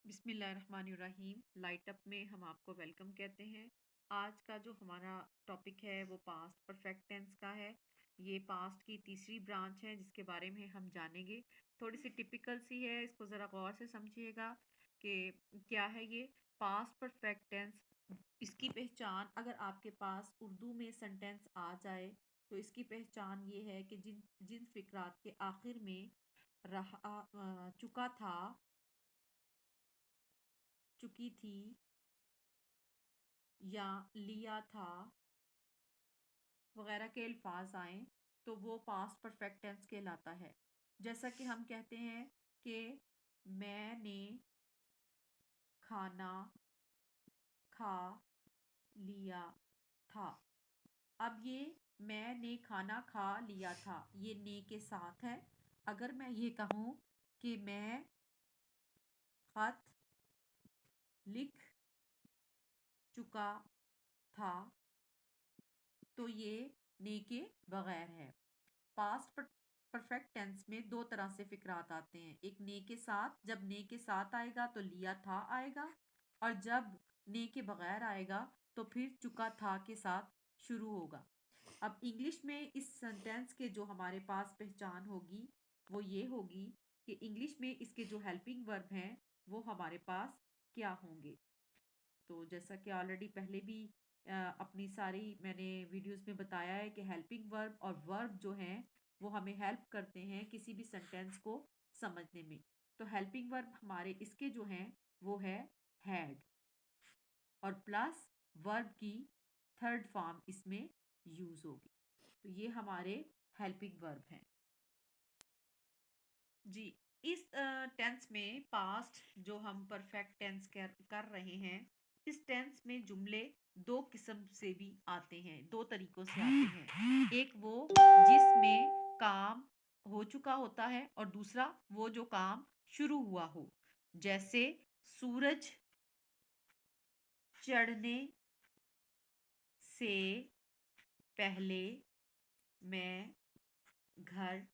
बिस्मिल्लाहिर्रहमानिर्रहीम। Light up में हम आपको वेलकम कहते हैं। आज का जो हमारा टॉपिक है वो पास्ट परफेक्ट टेंस का है। ये पास्ट की तीसरी ब्रांच है जिसके बारे में हम जानेंगे। थोड़ी सी टिपिकल सी है, इसको ज़रा गौर से समझिएगा कि क्या है ये पास्ट परफेक्ट टेंस। इसकी पहचान अगर आपके पास उर्दू में सेंटेंस आ जाए तो इसकी पहचान ये है कि जिन जिन फिक्रात के आखिर में चुका था, चुकी थी या लिया था वगैरह के अल्फाज आए तो वो पास्ट परफेक्ट टेंस कहलाता है। जैसा कि हम कहते हैं कि मैंने खाना खा लिया था। अब ये मैंने खाना खा लिया था, ये ने के साथ है। अगर मैं ये कहूँ कि मैं खत लिख चुका था तो ये ने के बगैर है। पास्ट परफेक्ट टेंस में दो तरह से फिक्रात आते हैं। एक ने के साथ, जब ने के साथ आएगा तो लिया था आएगा, और जब ने के बगैर आएगा तो फिर चुका था के साथ शुरू होगा। अब इंग्लिश में इस सेंटेंस के जो हमारे पास पहचान होगी वो ये होगी कि इंग्लिश में इसके जो हेल्पिंग वर्ब हैं वो हमारे पास क्या होंगे। तो जैसा कि ऑलरेडी पहले भी अपनी सारी मैंने वीडियोस में बताया है कि हेल्पिंग वर्ब और वर्ब जो हैं वो हमें हेल्प करते हैं किसी भी सेंटेंस को समझने में। तो हेल्पिंग वर्ब हमारे इसके जो हैं वो है हैड, और प्लस वर्ब की थर्ड फॉर्म इसमें यूज होगी। तो ये हमारे हेल्पिंग वर्ब हैं जी। इस टेंस में पास्ट जो हम परफेक्ट टेंस कर रहे हैं, इस टेंस में जुमले दो किस्म से भी आते हैं, दो तरीकों से आते हैं। एक वो जिसमें काम हो चुका होता है और दूसरा वो जो काम शुरू हुआ हो। जैसे सूरज चढ़ने से पहले मैं घर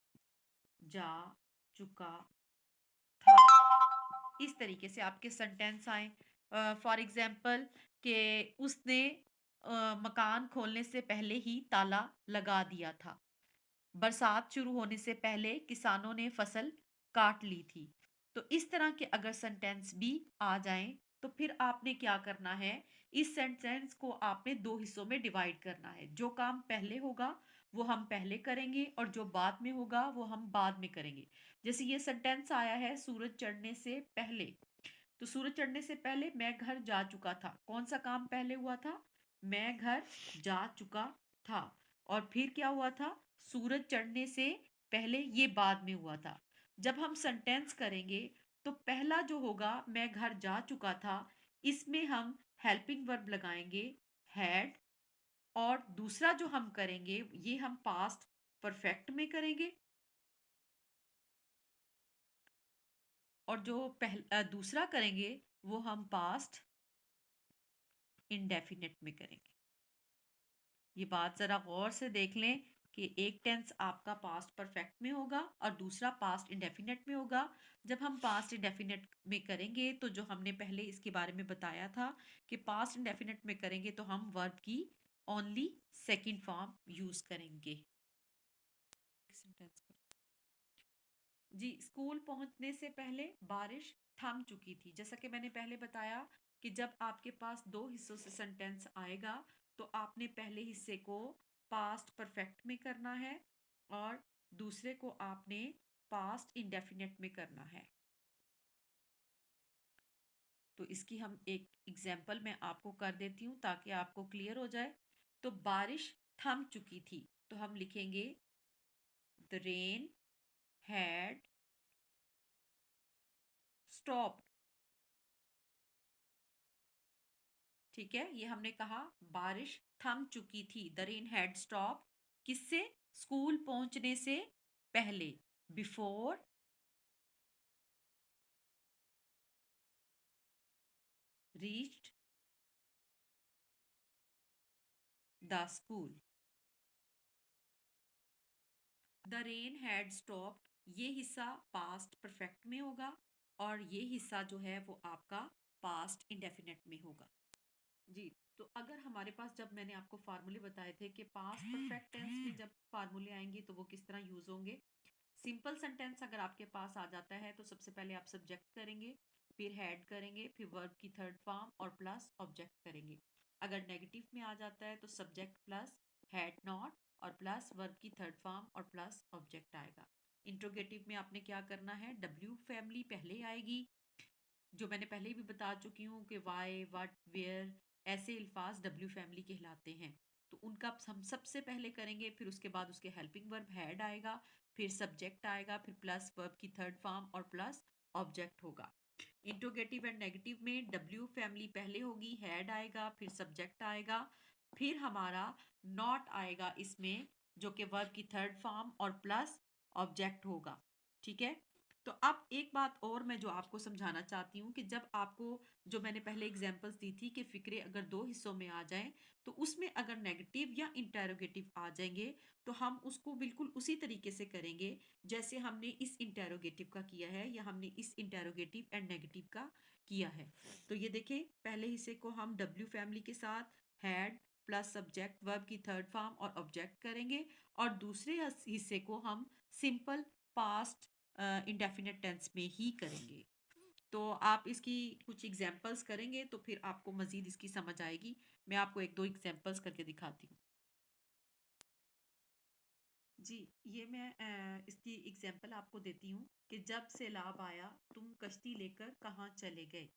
जा चुका था। इस तरीके से आपके सेंटेंस आए। फॉर एग्जाम्पल कि उसने मकान खोलने से पहले ही ताला लगा दिया था। बरसात शुरू होने से पहले किसानों ने फसल काट ली थी। तो इस तरह के अगर सेंटेंस भी आ जाएं तो फिर आपने क्या करना है, इस सेंटेंस को आपने दो हिस्सों में डिवाइड करना है। जो काम पहले होगा वो हम पहले करेंगे और जो बाद में होगा वो हम बाद में करेंगे। जैसे ये सेंटेंस आया है सूरज चढ़ने से पहले, तो सूरज चढ़ने से पहले मैं घर जा चुका था। कौन सा काम पहले हुआ था? मैं घर जा चुका था। और फिर क्या हुआ था? सूरज चढ़ने से पहले ये बाद में हुआ था। जब हम सेंटेंस करेंगे तो पहला जो होगा मैं घर जा चुका था, इसमें हम हेल्पिंग वर्ब लगाएंगे हैड, और दूसरा जो हम करेंगे ये हम पास्ट परफेक्ट में करेंगे, और जो दूसरा करेंगे वो हम पास्ट इंडेफिनिट में करेंगे। ये बात ज़रा गौर से देख लें कि एक टेंस आपका पास्ट परफेक्ट में होगा और दूसरा पास्ट इंडेफिनिट में होगा। जब हम पास्ट इंडेफिनिट में करेंगे तो जो हमने पहले इसके बारे में बताया था कि पास्ट इंडेफिनिट में करेंगे तो हम वर्ब की ओनली सेकंड फॉर्म यूज करेंगे। जी, स्कूल पहुंचने से पहले बारिश थम चुकी थी। जैसा कि मैंने पहले बताया कि जब आपके पास दो हिस्सों से सेंटेंस आएगा तो आपने पहले हिस्से को पास्ट परफेक्ट में करना है और दूसरे को आपने पास्ट इंडेफिनिट में करना है। तो इसकी हम एक एग्जाम्पल मैं आपको कर देती हूँ ताकि आपको क्लियर हो जाए। तो बारिश थम चुकी थी तो हम लिखेंगे द रेन हैड स्टॉप। ठीक है, ये हमने कहा बारिश थम चुकी थी, द रेन हैड स्टॉप। किससे? स्कूल पहुंचने से पहले, before reached the school. The rain had stopped, ये हिस्सा पास्ट परफेक्ट में होगा और ये हिस्सा जो है वो आपका पास्ट इंडेफिनेट में होगा। जी, तो अगर हमारे पास, जब मैंने आपको फार्मूले बताए थे कि पास्ट परफेक्ट टेंस में जब फार्मूले आएंगे तो वो किस तरह यूज होंगे। सिंपल सेंटेंस अगर आपके पास आ जाता है तो सबसे पहले आप सब्जेक्ट करेंगे, फिर हेड करेंगे, फिर वर्ब की थर्ड फॉर्म और प्लस ऑब्जेक्ट करेंगे। अगर नेगेटिव में आ जाता है तो सब्जेक्ट प्लस हैड नॉट और प्लस वर्ब की थर्ड फॉर्म और प्लस ऑब्जेक्ट आएगा। इंट्रोगेटिव में आपने क्या करना है, डब्ल्यू फैमिली पहले आएगी, जो मैंने पहले ही भी बता चुकी हूँ कि वाई, वट, वेयर, ऐसे अल्फाज डब्ल्यू फैमिली कहलाते हैं। तो उनका हम सबसे पहले करेंगे, फिर उसके बाद उसके हेल्पिंग वर्ब हैड आएगा, फिर सब्जेक्ट आएगा, फिर प्लस वर्ब की थर्ड फॉर्म और प्लस ऑब्जेक्ट होगा। इंट्रोगेटिव एंड नेगेटिव में डब्ल्यू फैमिली पहले होगी, हैड आएगा, फिर सब्जेक्ट आएगा, फिर हमारा नॉट आएगा इसमें, जो कि वर्ब की थर्ड फॉर्म और प्लस ऑब्जेक्ट होगा। ठीक है। तो अब एक बात और मैं जो आपको समझाना चाहती हूँ कि जब आपको, जो मैंने पहले एग्जांपल्स दी थी कि फिक्रे अगर दो हिस्सों में आ जाएं तो उसमें अगर नेगेटिव या इंटेरोगेटिव आ जाएंगे तो हम उसको बिल्कुल उसी तरीके से करेंगे जैसे हमने इस इंटेरोगेटिव का किया है या हमने इस इंटेरोगेटिव एंड नेगेटिव का किया है। तो ये देखें, पहले हिस्से को हम डब्ल्यू फैमिली के साथ हैड प्लस सब्जेक्ट वर्ब की थर्ड फॉर्म और ऑब्जेक्ट करेंगे, और दूसरे हिस्से को हम सिंपल पास्ट इंडेफिनिट टेंस में ही करेंगे। तो आप इसकी कुछ एग्जांपल्स करेंगे तो फिर आपको मज़ीद इसकी समझ आएगी। मैं आपको एक दो एग्जांपल्स करके दिखाती हूँ। जी, ये मैं इसकी एग्जांपल आपको देती हूँ कि जब सैलाब आया तुम कश्ती लेकर कहाँ चले गए।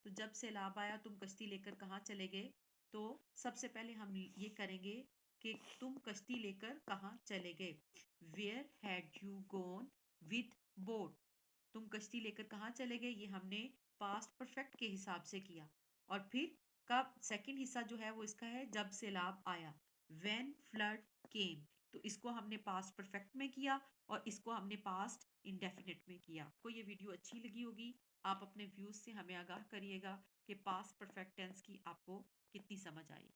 तो जब सैलाब आया तुम कश्ती लेकर कहाँ चले गए, तो सबसे पहले हम ये करेंगे कि तुम कश्ती लेकर कहाँ चले गए। Where had you gone with boat. तुम कश्ती लेकर कहाँ चले गए, ये हमने पास्ट परफेक्ट के हिसाब से किया। और फिर कब, सेकंड हिस्सा जो है वो इसका है जब सैलाब आया, व्हेन फ्लड केम। तो इसको हमने पास्ट परफेक्ट में किया और इसको हमने पास्ट इंडेफिनिट में किया। आपको ये वीडियो अच्छी लगी होगी, आप अपने व्यूज से हमें आगाह करिएगा कि पास्ट परफेक्ट टेंस की आपको कितनी समझ आई।